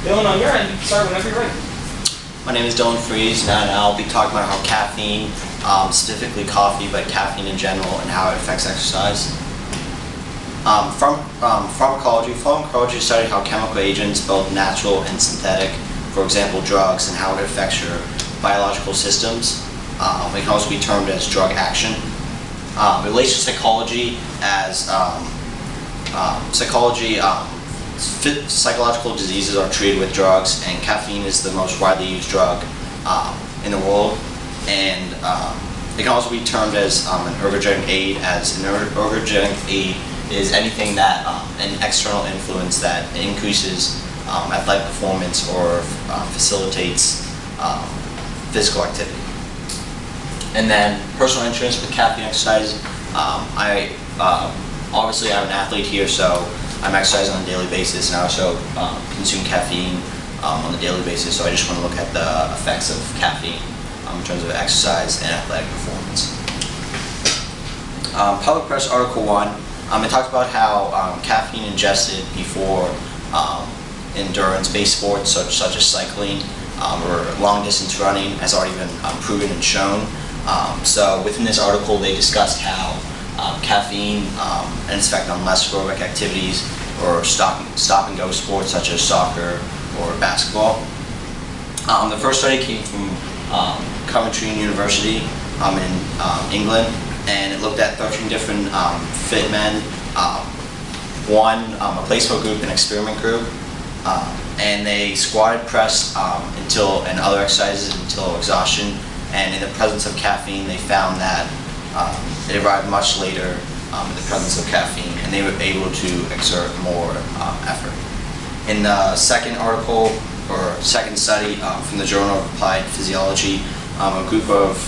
Dylan, on your end, you can start whenever you're ready. My name is Dylan Freeze, and I'll be talking about how caffeine, specifically coffee, but caffeine in general, and how it affects exercise. Pharmacology studies how chemical agents, both natural and synthetic, for example drugs, and how it affects your biological systems. It can also be termed as drug action. Relates to psychology as psychological diseases are treated with drugs, and caffeine is the most widely used drug in the world. And it can also be termed as an ergogenic aid, as an ergogenic aid is anything that an external influence that increases athletic performance or facilitates physical activity. And then personal interest with caffeine exercise. Obviously I'm an athlete here, so I'm exercising on a daily basis, and I also consume caffeine on a daily basis, so I just want to look at the effects of caffeine in terms of exercise and athletic performance. Public Press Article 1, it talks about how caffeine ingested before endurance-based sports such as cycling or long-distance running has already been proven and shown. So within this article they discussed how caffeine and its effect on less aerobic activities or stop-and-go sports such as soccer or basketball. The first study came from Coventry University in England, and it looked at 13 different fit men, a placebo group, an experiment group, and they squatted, pressed, and other exercises until exhaustion. And in the presence of caffeine, they found that it arrived much later in the presence of caffeine, and they were able to exert more effort. In the second article, or second study from the Journal of Applied Physiology, a group of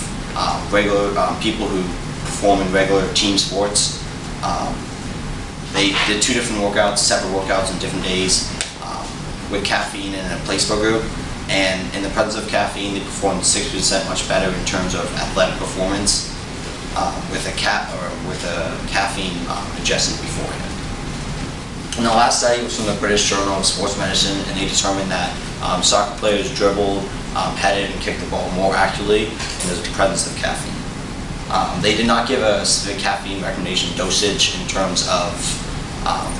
regular people who perform in regular team sports, they did two different workouts, separate workouts on different days with caffeine and a placebo group. And in the presence of caffeine, they performed 6% much better in terms of athletic performance with a caffeine ingested beforehand. And the last study was from the British Journal of Sports Medicine, and they determined that soccer players dribbled, headed, and kicked the ball more accurately in the presence of caffeine. They did not give a specific caffeine recommendation dosage in terms of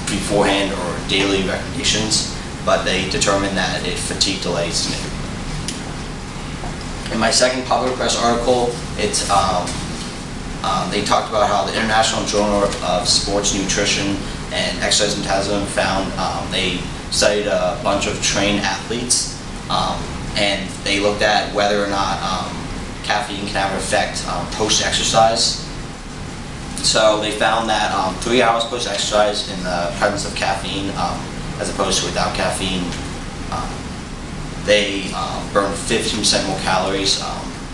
beforehand or daily recommendations, but they determined that it fatigue delayed significantly. In my second Public Press article, they talked about how the International Journal of Sports Nutrition and Exercise Metabolism found they studied a bunch of trained athletes, and they looked at whether or not caffeine can have an effect post-exercise. So they found that 3 hours post-exercise in the presence of caffeine, as opposed to without caffeine, they burn 15% more calories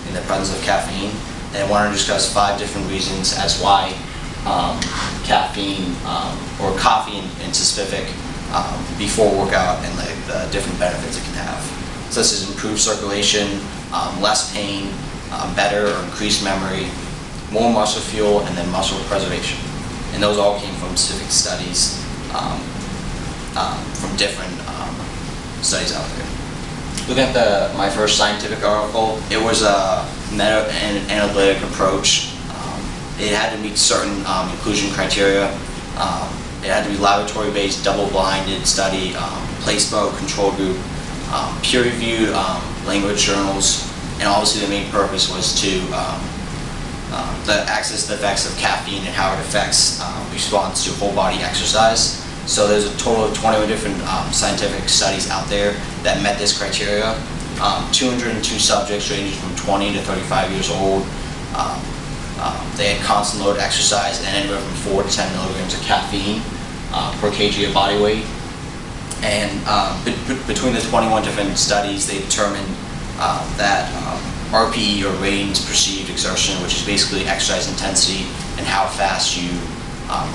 in the presence of caffeine. And I want to discuss 5 different reasons as why caffeine or coffee in specific before workout, and the different benefits it can have, such as improved circulation, less pain, better or increased memory, more muscle fuel, and then muscle preservation. And those all came from specific studies from different studies out there. Looking at my first scientific article, it was a meta-analytic approach. It had to meet certain inclusion criteria. It had to be laboratory-based, double-blinded study, placebo control group, peer-reviewed language journals, and obviously the main purpose was to access the effects of caffeine and how it affects response to whole-body exercise. So there's a total of 21 different scientific studies out there that met this criteria. 202 subjects ranging from 20 to 35 years old. They had constant load exercise and anywhere from 4 to 10 milligrams of caffeine per kg of body weight. And between the 21 different studies, they determined that RPE, or ratings perceived exertion, which is basically exercise intensity and how fast you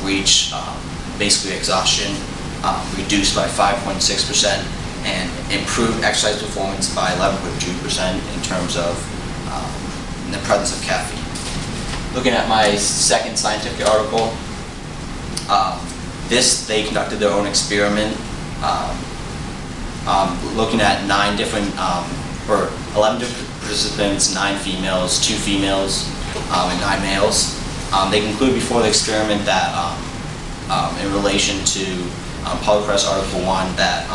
reach basically exhaustion, reduced by 5.6%, and improved exercise performance by 11.2% in terms of in the presence of caffeine. Looking at my second scientific article, they conducted their own experiment looking at 9 different, or 11 different participants, 9 females, 2 females, and 9 males. They concluded before the experiment that in relation to Polypress Article 1 that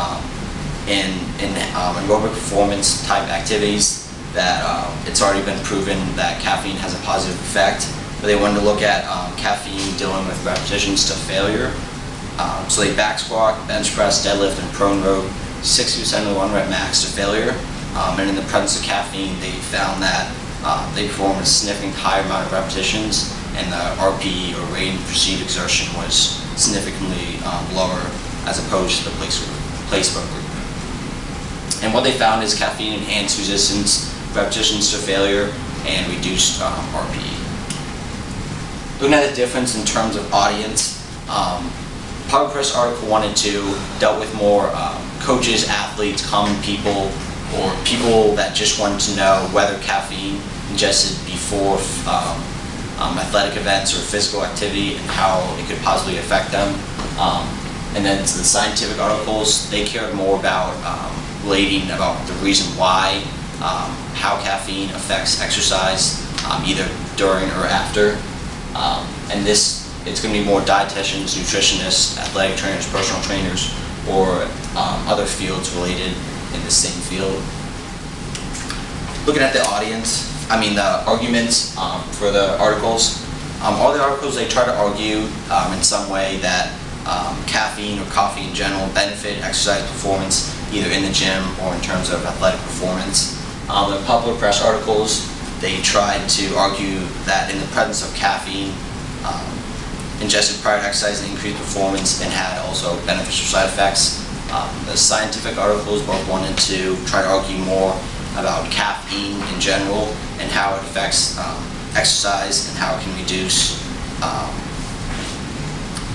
in aerobic performance type activities that it's already been proven that caffeine has a positive effect, but they wanted to look at caffeine dealing with repetitions to failure. So they back squat, bench press, deadlift, and prone row 60% of the 1 rep max to failure. And in the presence of caffeine, they found that they performed a significantly higher amount of repetitions, and the RPE, or rating perceived exertion, was significantly lower as opposed to the placebo group. And what they found is caffeine enhanced resistance, repetitions to failure, and reduced RPE. Looking at the difference in terms of audience, Polypress Article 1 and 2 dealt with more coaches, athletes, common people, or people that just wanted to know whether caffeine ingested before athletic events or physical activity and how it could possibly affect them. And then to the scientific articles, they cared more about relating about the reason why, how caffeine affects exercise, either during or after. And it's going to be more dietitians, nutritionists, athletic trainers, personal trainers, or other fields related in the same field. Looking at the audience, the arguments for the articles. All the articles, they try to argue in some way that caffeine or coffee in general benefit exercise performance either in the gym or in terms of athletic performance. The Polypress articles, they tried to argue that in the presence of caffeine, ingested prior to exercise increased performance and had also beneficial side effects. The scientific articles, both 1 and 2, try to argue more about caffeine in general and how it affects exercise and how it can reduce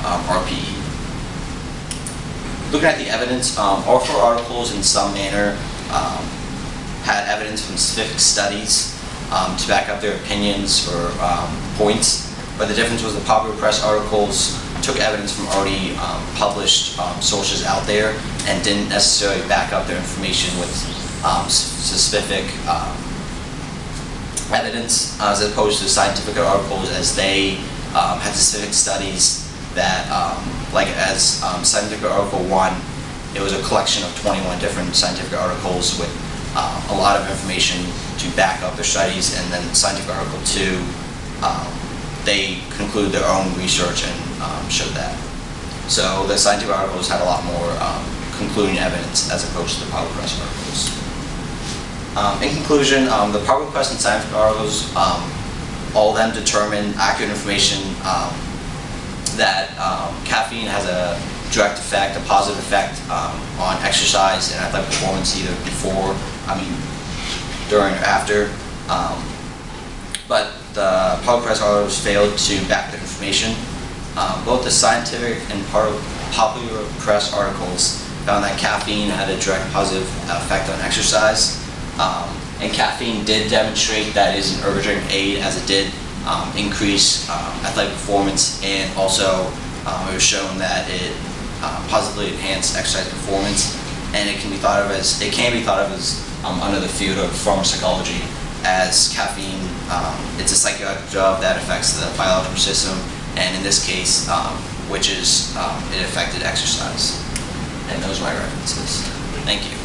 RPE. Looking at the evidence, all 4 articles in some manner had evidence from specific studies to back up their opinions or points, but the difference was the Polypress articles took evidence from already published sources out there and didn't necessarily back up their information with specific evidence, as opposed to scientific articles, as they had specific studies that, Scientific Article 1, it was a collection of 21 different scientific articles with a lot of information to back up their studies, and then Scientific Article 2, they concluded their own research and showed that. So the scientific articles had a lot more concluding evidence as opposed to the Polypress articles. In conclusion, the Polypress and scientific articles, all of them determine accurate information that caffeine has a direct effect, a positive effect on exercise and athletic performance, either before, during or after. But the Polypress articles failed to back the information. Both the scientific and Polypress articles found that caffeine had a direct positive effect on exercise. And caffeine did demonstrate that it is an ergonomic aid, as it did increase athletic performance, and also it was shown that it positively enhanced exercise performance. And it can be thought of as under the field of pharmacology, as caffeine, it's a psychoactive drug that affects the biological system, and in this case, it affected exercise. And those are my references. Thank you.